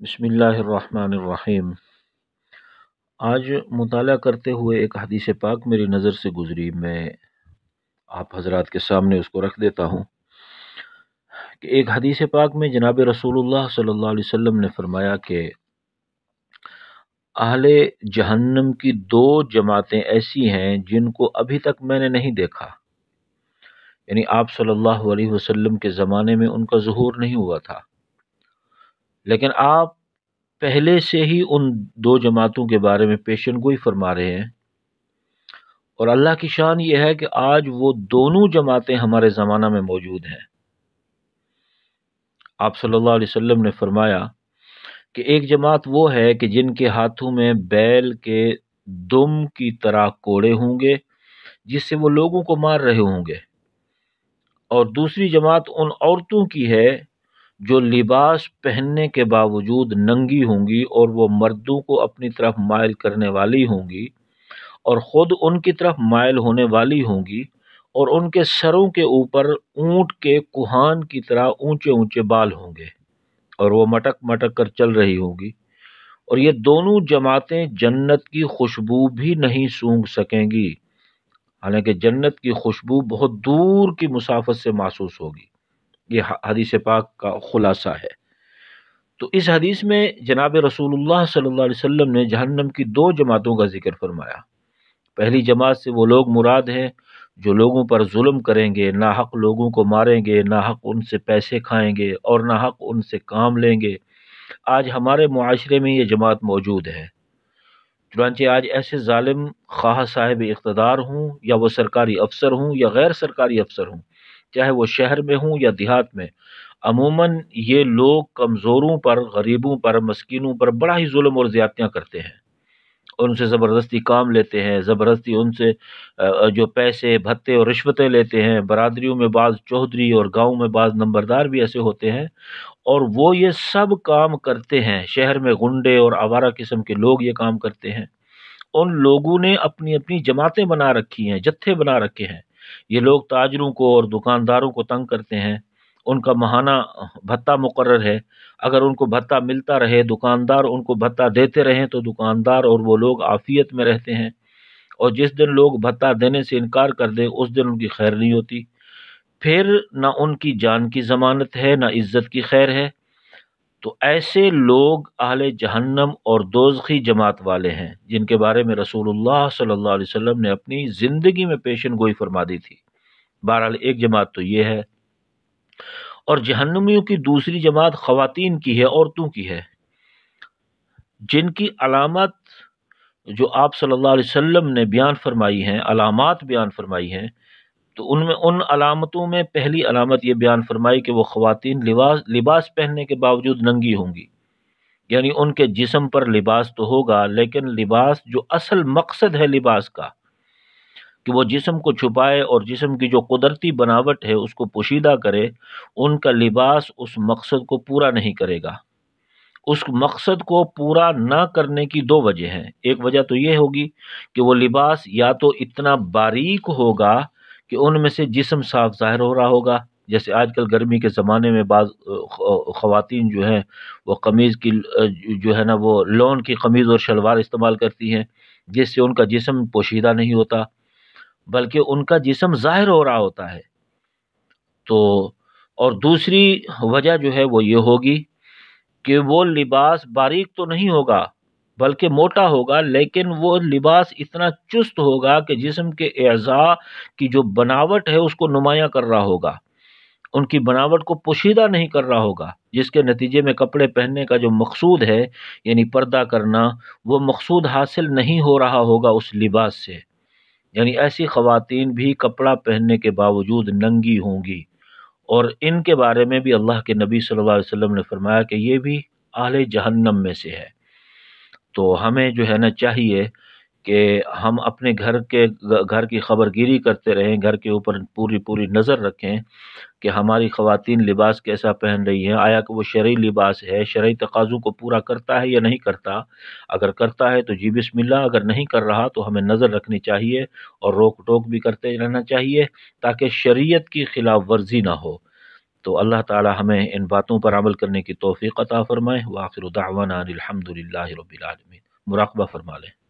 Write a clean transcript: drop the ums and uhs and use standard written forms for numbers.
بسم اللہ الرحمن الرحیم۔ آج مطالعہ کرتے ہوئے ایک حدیث پاک میری نظر سے گزری، میں آپ حضرات کے سامنے اس کو رکھ دیتا ہوں کہ ایک حدیث پاک میں جناب رسول اللہ صلی اللہ علیہ وسلم نے فرمایا کہ اہل جہنم کی دو جماعتیں ایسی ہیں جن کو ابھی تک میں نے نہیں دیکھا، یعنی آپ صلی اللہ علیہ وسلم کے زمانے میں ان کا ظہور نہیں ہوا تھا، لیکن آپ پہلے سے ہی ان دو جماعتوں کے بارے میں پیشن گوئی فرما رہے ہیں، اور اللہ کی شان یہ ہے کہ آج وہ دونوں جماعتیں ہمارے زمانہ میں موجود ہیں۔ آپ صلی اللہ علیہ وسلم نے فرمایا کہ ایک جماعت وہ ہے کہ جن کے ہاتھوں میں بیل کے دم کی طرح کوڑے ہوں گے جس سے وہ لوگوں کو مار رہے ہوں گے، اور دوسری جماعت ان عورتوں کی ہے جو لباس پہننے کے باوجود ننگی ہوں گی اور وہ مردوں کو اپنی طرف مائل کرنے والی ہوں گی اور خود ان کی طرف مائل ہونے والی ہوں گی، اور ان کے سروں کے اوپر اونٹ کے کوہان کی طرح اونچے اونچے بال ہوں گے اور وہ مٹک مٹک کر چل رہی ہوں گی، اور یہ دونوں جماعتیں جنت کی خوشبو بھی نہیں سونگھ سکیں گی، حالانکہ جنت کی خوشبو بہت دور کی مسافت سے محسوس ہوگی۔ یہ حدیث پاک کا خلاصہ ہے۔ تو اس حدیث میں جناب رسول اللہ صلی اللہ علیہ وسلم نے جہنم کی دو جماعتوں کا ذکر فرمایا۔ پہلی جماعت سے وہ لوگ مراد ہیں جو لوگوں پر ظلم کریں گے، ناحق لوگوں کو ماریں گے، ناحق ان سے پیسے کھائیں گے اور ناحق ان سے کام لیں گے۔ آج ہمارے معاشرے میں یہ جماعت موجود ہے، چنانچہ آج ایسے ظالم خواہ صاحب اقتدار ہوں یا وہ سرکاری افسر ہوں یا غیر سرکاری افسر ہوں، چاہے وہ شہر میں ہوں یا دیہات میں، عموماً یہ لوگ کمزوروں پر، غریبوں پر، مسکینوں پر بڑا ہی ظلم اور زیادتیاں کرتے ہیں، ان سے زبردستی کام لیتے ہیں، زبردستی ان سے جو پیسے بھتے اور رشوتیں لیتے ہیں۔ برادریوں میں بعض چودھری اور گاؤں میں بعض نمبردار بھی ایسے ہوتے ہیں، اور وہ یہ سب کام کرتے ہیں۔ شہر میں غنڈے اور آوارہ قسم کے لوگ یہ کام کرتے ہیں۔ ان لوگوں نے اپنی اپنی جماعتیں بنا رکھی ہیں، جتھے بنا رکھے ہیں۔ یہ لوگ تاجروں کو اور دکانداروں کو تنگ کرتے ہیں، ان کا ماہانہ بھتہ مقرر ہے، اگر ان کو بھتہ ملتا رہے، دکاندار ان کو بھتہ دیتے رہیں تو دکاندار اور وہ لوگ عافیت میں رہتے ہیں، اور جس دن لوگ بھتہ دینے سے انکار کر دیں اس دن ان کی خیر نہیں ہوتی، پھر نہ ان کی جان کی ضمانت ہے نہ عزت کی خیر ہے۔ تو ایسے لوگ اہل جہنم اور دوزخی جماعت والے ہیں جن کے بارے میں رسول اللہ صلی اللہ علیہ وسلم نے اپنی زندگی میں پیشن گوئی فرما دی تھی۔ بہرحال ایک جماعت تو یہ ہے، اور جہنمیوں کی دوسری جماعت خواتین کی ہے، عورتوں کی ہے، جن کی علامت جو آپ صلی اللہ علیہ وسلم نے بیان فرمائی ہیں، علامات بیان فرمائی ہیں، تو ان میں ان علامتوں میں پہلی علامت یہ بیان فرمائی کہ وہ خواتین لباس پہننے کے باوجود ننگی ہوں گی، یعنی ان کے جسم پر لباس تو ہوگا لیکن لباس جو اصل مقصد ہے لباس کا کہ وہ جسم کو چھپائے اور جسم کی جو قدرتی بناوٹ ہے اس کو پوشیدہ کرے، ان کا لباس اس مقصد کو پورا نہیں کرے گا۔ اس مقصد کو پورا نہ کرنے کی دو وجہ ہیں۔ ایک وجہ تو یہ ہوگی کہ وہ لباس یا تو اتنا باریک ہوگا کہ ان میں سے جسم صاف ظاہر ہو رہا ہوگا، جیسے آج کل گرمی کے زمانے میں بعض خواتین جو ہیں وہ قمیض کی جو ہے نا وہ لون کی قمیض اور شلوار استعمال کرتی ہیں، جس سے ان کا جسم پوشیدہ نہیں ہوتا بلکہ ان کا جسم ظاہر ہو رہا ہوتا ہے۔ تو اور دوسری وجہ جو ہے وہ یہ ہوگی کہ وہ لباس باریک تو نہیں ہوگا بلکہ موٹا ہوگا، لیکن وہ لباس اتنا چست ہوگا کہ جسم کے اعضاء کی جو بناوٹ ہے اس کو نمایاں کر رہا ہوگا، ان کی بناوٹ کو پوشیدہ نہیں کر رہا ہوگا، جس کے نتیجے میں کپڑے پہننے کا جو مقصود ہے یعنی پردہ کرنا، وہ مقصود حاصل نہیں ہو رہا ہوگا اس لباس سے۔ یعنی ایسی خواتین بھی کپڑا پہننے کے باوجود ننگی ہوں گی، اور ان کے بارے میں بھی اللہ کے نبی صلی اللہ علیہ وسلم نے فرمایا کہ یہ بھی اہل جہنم میں سے ہے۔ تو ہمیں جو ہے نا چاہیے کہ ہم اپنے گھر کی خبر گیری کرتے رہیں، گھر کے اوپر پوری نظر رکھیں کہ ہماری خواتین لباس کیسا پہن رہی ہیں، آیا کہ وہ شرعی لباس ہے، شرعی تقاضوں کو پورا کرتا ہے یا نہیں کرتا۔ اگر کرتا ہے تو جی بسم اللہ، اگر نہیں کر رہا تو ہمیں نظر رکھنی چاہیے اور روک ٹوک بھی کرتے رہنا چاہیے تاکہ شریعت کی خلاف ورزی نہ ہو۔ تو اللہ تعالی ہمیں ان باتوں پر عمل کرنے کی توفیق عطا فرمائے۔ وآخر دعوانا الحمد للہ رب العالمین۔ مراقبہ فرما لیں۔